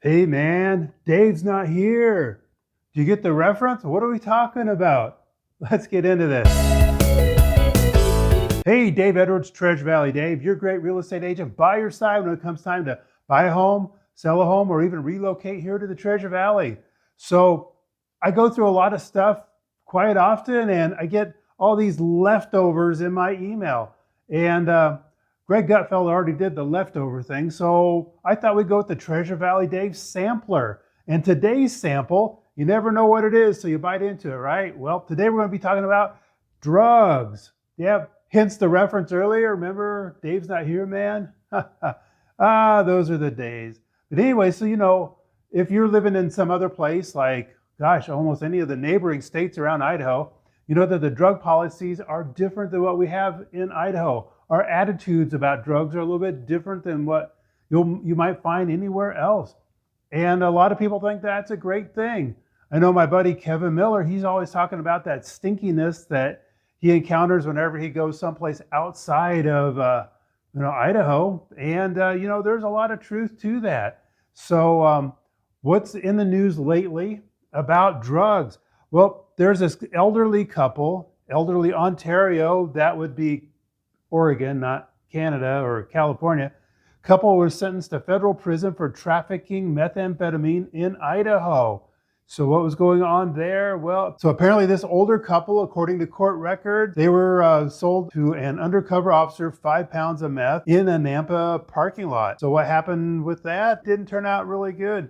Hey man, Dave's not here. Do you get the reference? What are we talking about? Let's get into this. Hey, Dave Edwards, Treasure Valley Dave, your great real estate agent by your side when it comes time to buy a home, sell a home, or even relocate here to the Treasure Valley. So I go through a lot of stuff quite often and I get all these leftovers in my email. And Greg Gutfeld already did the leftover thing, so I thought we'd go with the Treasure Valley Dave sampler. And today's sample, you never know what it is, so you bite into it, right? Well, today we're going to be talking about drugs. Yep, hence the reference earlier. Remember, Dave's not here, man? Those are the days. But anyway, so if you're living in some other place, like, gosh, almost any of the neighboring states around Idaho, you know that the drug policies are different than what we have in Idaho. Our attitudes about drugs are a little bit different than what you might find anywhere else. And a lot of people think that's a great thing. I know my buddy Kevin Miller, he's always talking about that stinkiness that he encounters whenever he goes someplace outside of Idaho. And there's a lot of truth to that. So what's in the news lately about drugs? Well, there's this elderly couple, elderly Ontario, that would be Oregon, not Canada or California. Couple was sentenced to federal prison for trafficking methamphetamine in Idaho. So what was going on there? Well, so apparently this older couple, according to court records, they were sold to an undercover officer 5 pounds of meth in a Nampa parking lot. So what happened with that? Didn't turn out really good.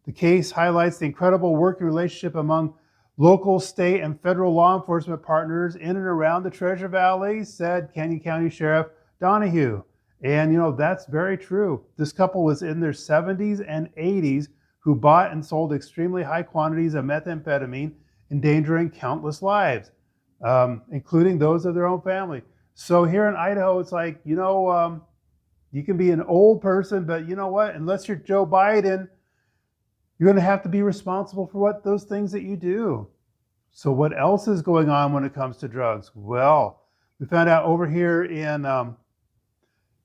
The case highlights the incredible working relationship among local, state, and federal law enforcement partners in and around the Treasure Valley, said Canyon County Sheriff Donahue. And that's very true. This couple was in their 70s and 80s who bought and sold extremely high quantities of methamphetamine, endangering countless lives, including those of their own family. So here in Idaho, it's like, you can be an old person, but you know what? Unless you're Joe Biden, you're going to have to be responsible for those things that you do. So what else is going on when it comes to drugs? Well, we found out over here in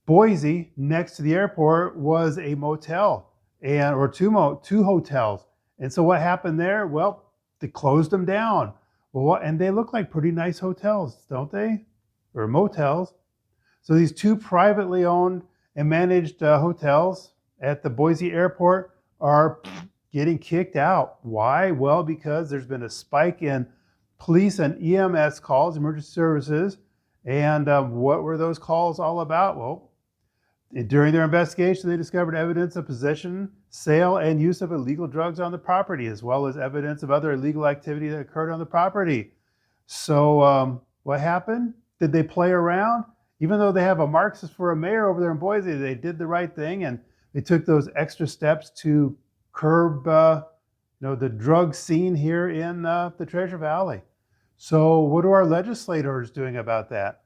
Boise, next to the airport, was a motel or two hotels. And so what happened there? Well, they closed them down. And they look like pretty nice hotels, don't they? Or motels. So these two privately owned and managed hotels at the Boise airport are getting kicked out. Why? Well, because there's been a spike in police and EMS calls, emergency services. And what were those calls all about? Well, during their investigation, they discovered evidence of possession, sale, and use of illegal drugs on the property, as well as evidence of other illegal activity that occurred on the property. So what happened? Did they play around? Even though they have a Marxist for a mayor over there in Boise, they did the right thing and they took those extra steps to curb the drug scene here in the Treasure Valley. So what are our legislators doing about that?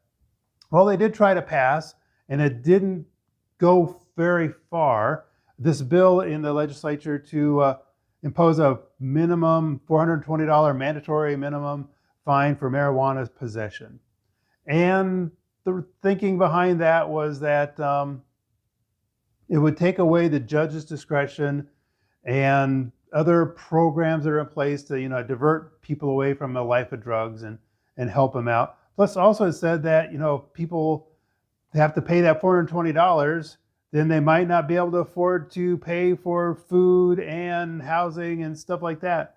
Well, they did try to pass, and it didn't go very far, this bill in the legislature to impose a minimum $420 mandatory minimum fine for marijuana possession. And the thinking behind that was that it would take away the judge's discretion and other programs that are in place to divert people away from a life of drugs and help them out. Plus, also it said that people have to pay that $420, then they might not be able to afford to pay for food and housing and stuff like that.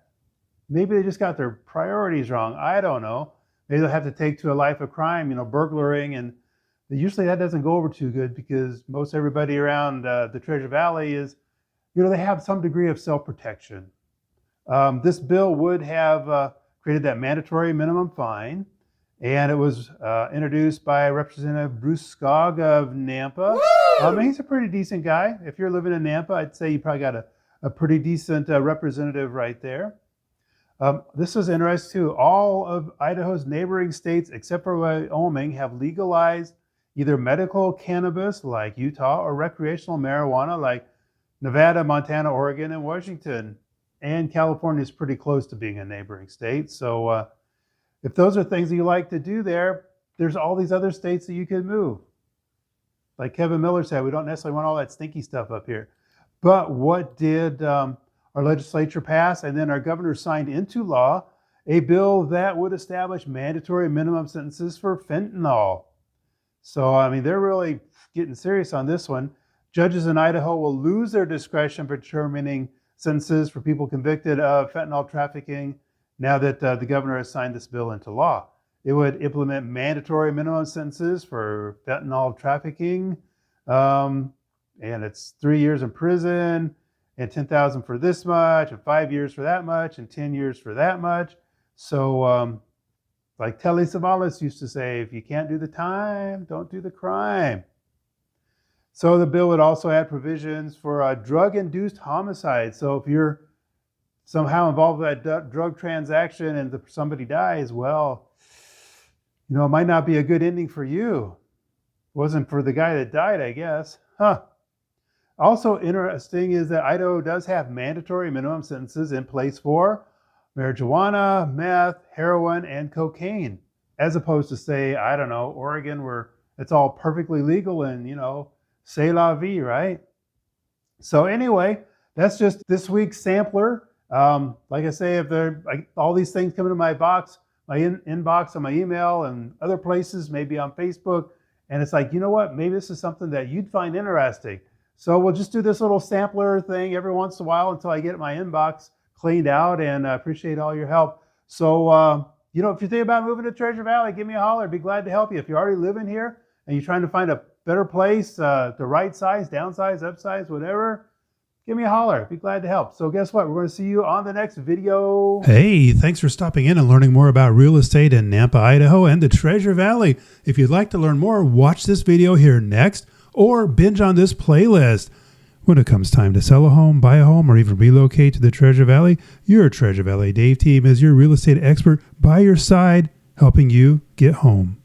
Maybe they just got their priorities wrong. I don't know. Maybe they'll have to take to a life of crime, burglaring, and usually that doesn't go over too good because most everybody around the Treasure Valley is they have some degree of self-protection. This bill would have created that mandatory minimum fine, and it was introduced by Representative Bruce Skog of Nampa. He's a pretty decent guy. If you're living in Nampa, I'd say you probably got a pretty decent representative right there. This is interesting too. All of Idaho's neighboring states, except for Wyoming, have legalized either medical cannabis like Utah or recreational marijuana like Nevada, Montana, Oregon, and Washington. And California is pretty close to being a neighboring state. So if those are things that you like to do there's all these other states that you can move. Like Kevin Miller said, we don't necessarily want all that stinky stuff up here. But what did our legislature pass and then our governor signed into law? A bill that would establish mandatory minimum sentences for fentanyl. So, I mean, they're really getting serious on this one. Judges in Idaho will lose their discretion for determining sentences for people convicted of fentanyl trafficking now that the governor has signed this bill into law. It would implement mandatory minimum sentences for fentanyl trafficking, and it's 3 years in prison, and $10,000 for this much, and 5 years for that much, and 10 years for that much. So, like Telly Savalas used to say, if you can't do the time, don't do the crime. So the bill would also add provisions for drug-induced homicide. So if you're somehow involved with that drug transaction and somebody dies, well, you know, it might not be a good ending for you. It wasn't for the guy that died, I guess. Also interesting is that Idaho does have mandatory minimum sentences in place for marijuana, meth, heroin, and cocaine, as opposed to, say, I don't know, Oregon, where it's all perfectly legal and, you know, c'est la vie, right? So anyway, that's just this week's sampler. Like I say, if there all these things come into my box, my inbox on my email and other places, maybe on Facebook, and it's like, you know what, maybe this is something that you'd find interesting. So we'll just do this little sampler thing every once in a while until I get my inbox cleaned out, and I appreciate all your help. So, you know, if you think about moving to Treasure Valley, give me a holler. I'd be glad to help you. If you're already living here and you're trying to find a better place, the right size, downsize, upsize, whatever, give me a holler. I'd be glad to help. So guess what? We're going to see you on the next video. Hey, thanks for stopping in and learning more about real estate in Nampa, Idaho and the Treasure Valley. If you'd like to learn more, watch this video here next or binge on this playlist. When it comes time to sell a home, buy a home, or even relocate to the Treasure Valley, your Treasure Valley Dave team is your real estate expert by your side, helping you get home.